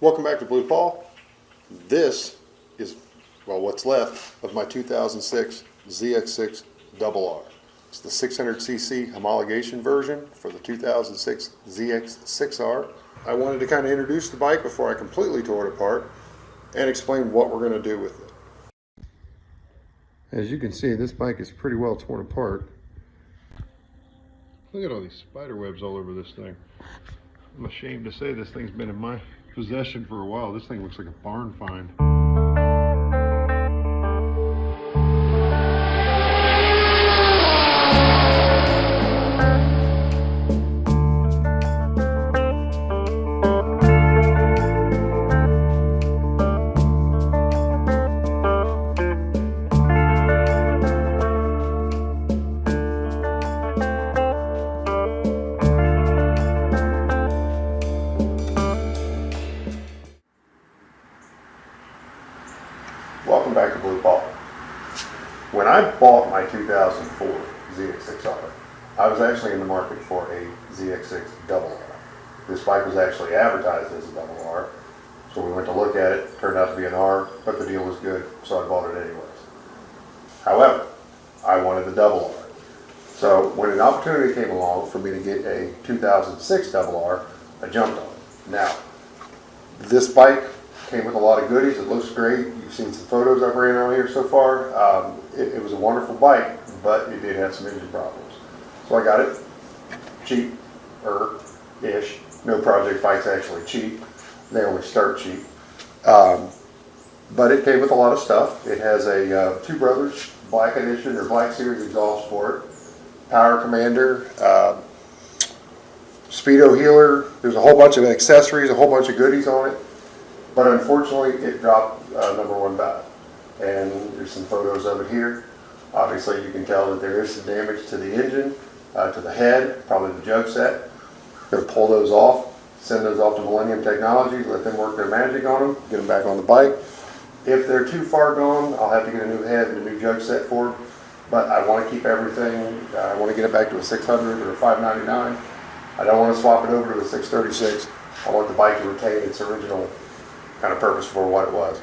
Welcome back to Blue Paul. This is, well, what's left of my 2006 ZX6RR. It's the 600cc homologation version for the 2006 ZX6R. I wanted to kind of introduce the bike before I completely tore it apart and explain what we're going to do with it. As you can see, this bike is pretty well torn apart. Look at all these spider webs all over this thing. I'm ashamed to say this thing's been in my possession for a while. This thing looks like a barn find. Welcome back to Blue Paul. When I bought my 2004 ZX6R, I was actually in the market for a ZX6RR. This bike was actually advertised as a RR, so we went to look at it. Turned out to be an R, but the deal was good, so I bought it anyways. However, I wanted the RR. So when an opportunity came along for me to get a 2006 RR, I jumped on it. Now, this bike came with a lot of goodies. It looks great. You've seen some photos I've ran out here so far. It was a wonderful bike, but it did have some engine problems. So I got it cheap-ish. No project bike's actually cheap. They only start cheap. But it came with a lot of stuff. It has a Two Brothers Black Edition or Black Series exhaust for it, power commander, speedo healer. There's a whole bunch of accessories, a whole bunch of goodies on it. But unfortunately, it dropped number one valve. And there's some photos of it here. Obviously, you can tell that there is some damage to the engine, to the head, probably the jug set. Going to pull those off, send those off to Millennium Technologies, let them work their magic on them, get them back on the bike. If they're too far gone, I'll have to get a new head and a new jug set for them. But I want to keep everything. I want to get it back to a 600 or a 599. I don't want to swap it over to a 636. I want the bike to retain its original kind of purpose for what it was.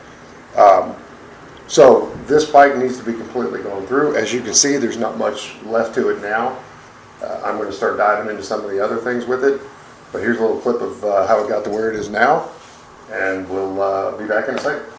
So this bike needs to be completely gone through. As you can see, there's not much left to it now. I'm going to start diving into some of the other things with it. But here's a little clip of how it got to where it is now. And we'll be back in a second.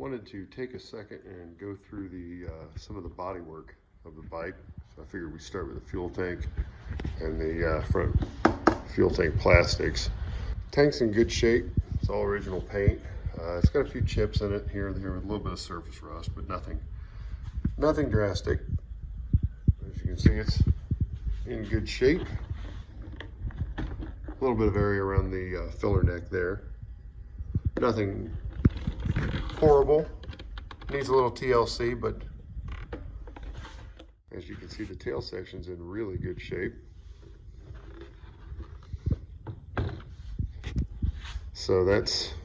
wanted to take a second and go through the some of the body work of the bike. So I figured we start with the fuel tank and the front fuel tank plastics. Tank's in good shape. It's all original paint. It's got a few chips in it here and there with a little bit of surface rust, but nothing drastic. As you can see, it's in good shape. A little bit of area around the filler neck there. Nothing horrible. Needs a little TLC, but as you can see, the tail section's in really good shape. So that's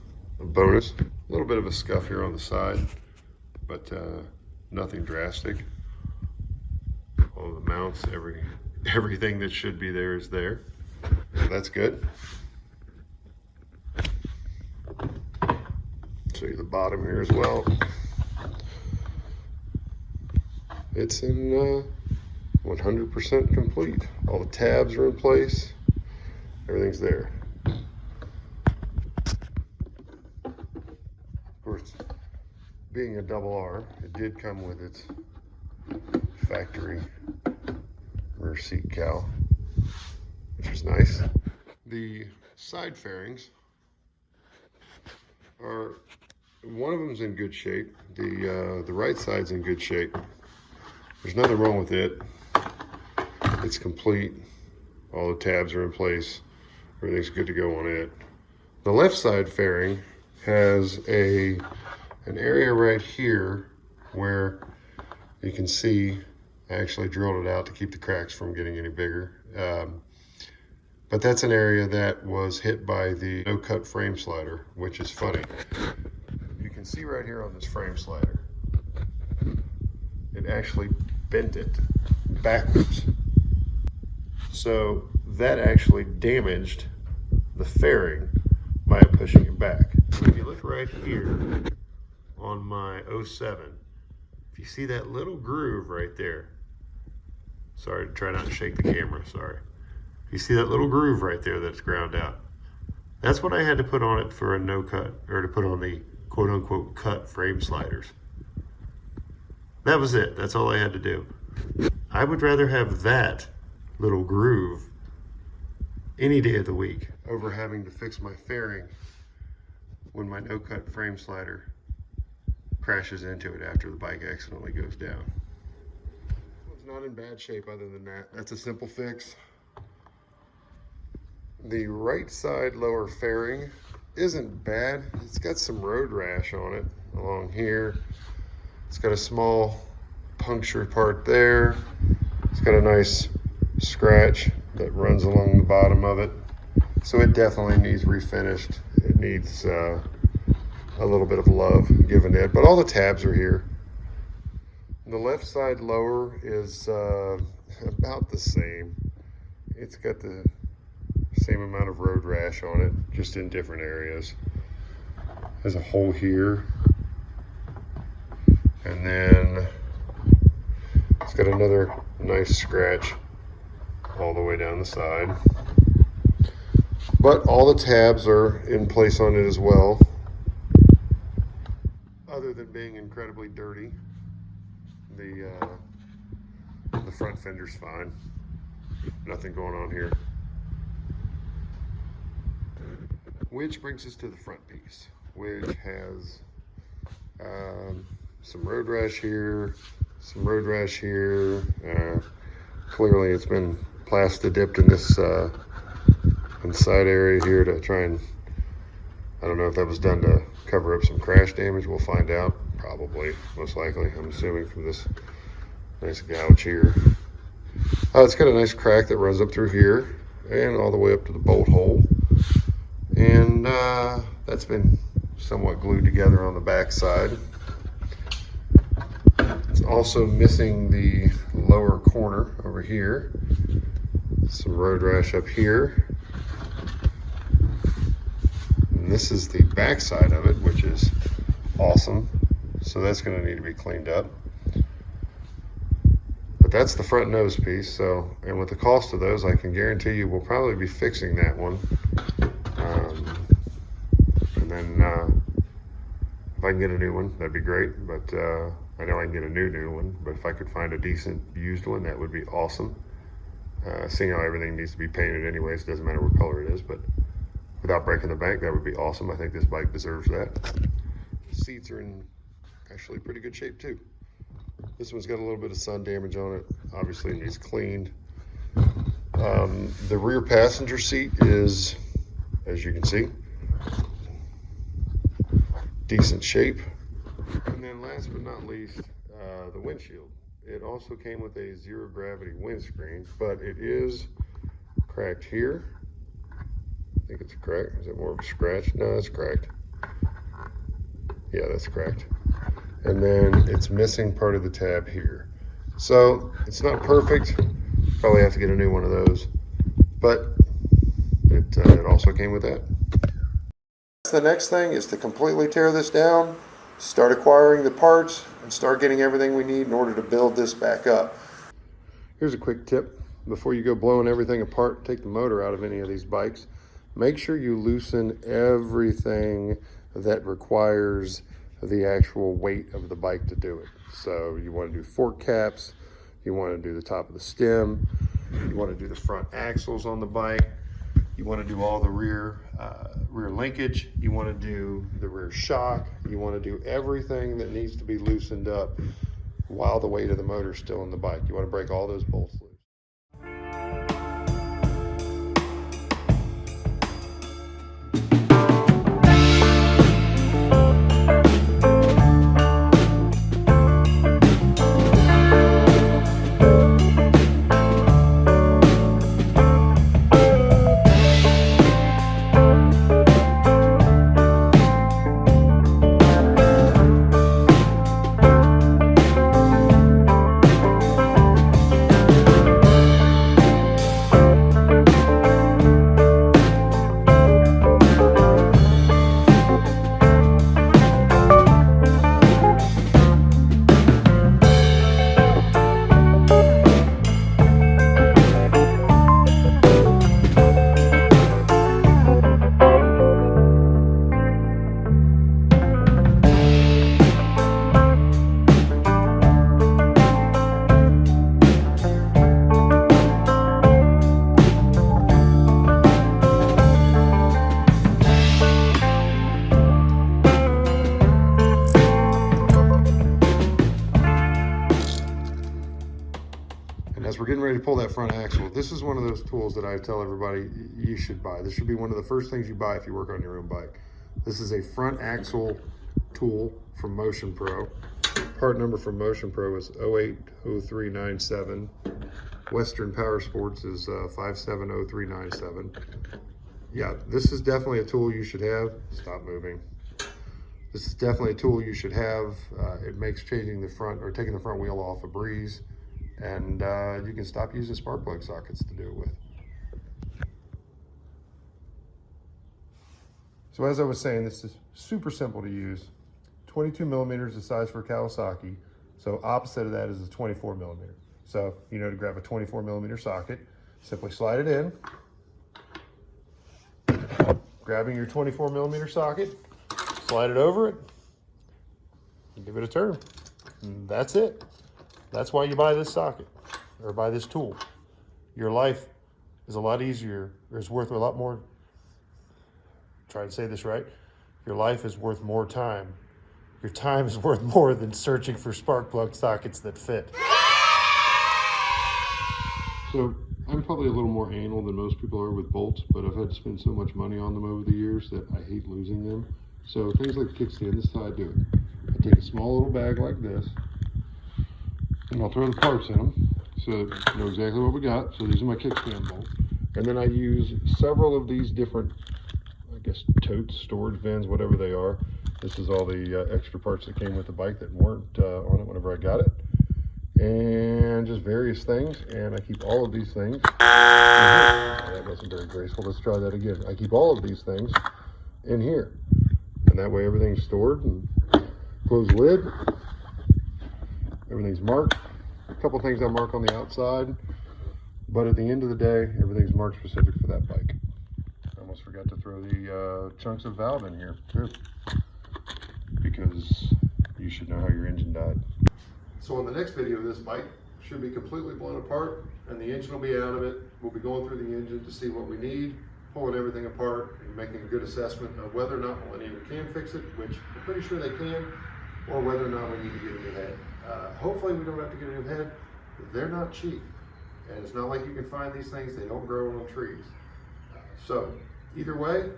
a bonus. A little bit of a scuff here on the side, but nothing drastic. All the mounts, everything that should be there is there. So that's good. Show you the bottom here as well. It's in 100% complete. All the tabs are in place. Everything's there. Of course, being a double R, it did come with its factory rear seat cowl, which is nice. The side fairings are, one of them's in good shape. The right side's in good shape. There's nothing wrong with it. It's complete. All the tabs are in place. Everything's good to go on it. The left side fairing has an area right here where you can see I actually drilled it out to keep the cracks from getting any bigger. But that's an area that was hit by the no-cut frame slider, which is funny. You can see right here on this frame slider, it actually bent it backwards. So that actually damaged the fairing by pushing it back. If you look right here on my 07, if you see that little groove right there, sorry to try not to shake the camera, sorry. You see that little groove right there that's ground out? That's what I had to put on it for a no cut, or to put on the quote unquote cut frame sliders. That was it, that's all I had to do. I would rather have that little groove any day of the week over having to fix my fairing when my no cut frame slider crashes into it after the bike accidentally goes down. It's not in bad shape other than that. That's a simple fix. The right side lower fairing isn't bad. It's got some road rash on it along here. It's got a small puncture part there. It's got a nice scratch that runs along the bottom of it. So it definitely needs refinished. It needs a little bit of love given it, but all the tabs are here. The left side lower is about the same. It's got the same amount of road rash on it, just in different areas. There's a hole here, and then it's got another nice scratch all the way down the side. But all the tabs are in place on it as well, other than being incredibly dirty. The front fender's fine. Nothing going on here. Which brings us to the front piece, which has some road rash here, some road rash here. Clearly it's been plasti dipped in this inside area here to try and, I don't know if that was done to cover up some crash damage. We'll find out. Probably, most likely, I'm assuming, from this nice gouge here. It's got a nice crack that runs up through here and all the way up to the bolt hole. And that's been somewhat glued together on the back side. It's also missing the lower corner over here. Some road rash up here. And this is the back side of it, which is awesome. So that's going to need to be cleaned up. But that's the front nose piece. So, and with the cost of those, I can guarantee you we'll probably be fixing that one. And then If I can get a new one, that'd be great, but I know I can get a new one, but if I could find a decent used one, that would be awesome. Seeing how everything needs to be painted anyways, it doesn't matter what color it is, but without breaking the bank, that would be awesome. I think this bike deserves that. The seats are in actually pretty good shape too. This one's got a little bit of sun damage on it. Obviously it needs cleaned. The rear passenger seat is, as you can see, decent shape. And then last but not least, the windshield. It also came with a zero gravity windscreen, but it is cracked here. I think it's cracked. Is it more of a scratch? No, it's cracked. Yeah, that's cracked. And then it's missing part of the tab here. So it's not perfect. Probably have to get a new one of those, but it also came with that. The next thing is to completely tear this down, start acquiring the parts, and start getting everything we need in order to build this back up. Here's a quick tip. Before you go blowing everything apart, take the motor out of any of these bikes, make sure you loosen everything that requires the actual weight of the bike to do it. So you want to do fork caps, you want to do the top of the stem, you want to do the front axles on the bike, you want to do all the rear linkage, you want to do the rear shock, you want to do everything that needs to be loosened up while the weight of the motor is still in the bike. You want to break all those bolts loose. As we're getting ready to pull that front axle, this is one of those tools that I tell everybody you should buy. This should be one of the first things you buy if you work on your own bike. This is a front axle tool from Motion Pro. Part number from Motion Pro is 080397. Western Power Sports is 570397. Yeah, this is definitely a tool you should have. Stop moving. This is definitely a tool you should have. It makes changing the front or taking the front wheel off a breeze. And you can stop using spark plug sockets to do it with. So as I was saying, this is super simple to use. 22 millimeters, the size for a Kawasaki. So opposite of that is a 24 millimeter. So you know to grab a 24 millimeter socket, simply slide it in. Grabbing your 24 millimeter socket, slide it over it, and give it a turn. And that's it. That's why you buy this socket or buy this tool. Your life is a lot easier, or is worth a lot more. Try to say this right. Your life is worth more time. Your time is worth more than searching for spark plug sockets that fit. So I'm probably a little more anal than most people are with bolts, but I've had to spend so much money on them over the years that I hate losing them. So things like the kickstand, this is how I do it. I take a small little bag like this, and I'll throw the parts in them so you know exactly what we got. So these are my kickstand bolts. And then I use several of these different, I guess, totes, storage bins, whatever they are. This is all the extra parts that came with the bike that weren't on it whenever I got it. And just various things. And I keep all of these things. That wasn't very graceful. Let's try that again. I keep all of these things in here. And that way everything's stored. And close the lid. Everything's marked. A couple things I mark on the outside, but at the end of the day, everything's marked specific for that bike. I almost forgot to throw the chunks of valve in here too, because So on the next video, this bike should be completely blown apart and the engine will be out of it. We'll be going through the engine to see what we need, pulling everything apart and making a good assessment of whether or not Millennium can fix it, which I'm pretty sure they can, or whether or not we need to get a new head. Hopefully we don't have to get a new head. They're not cheap. And it's not like you can find these things, they don't grow on trees. So either way,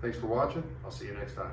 thanks for watching. I'll see you next time.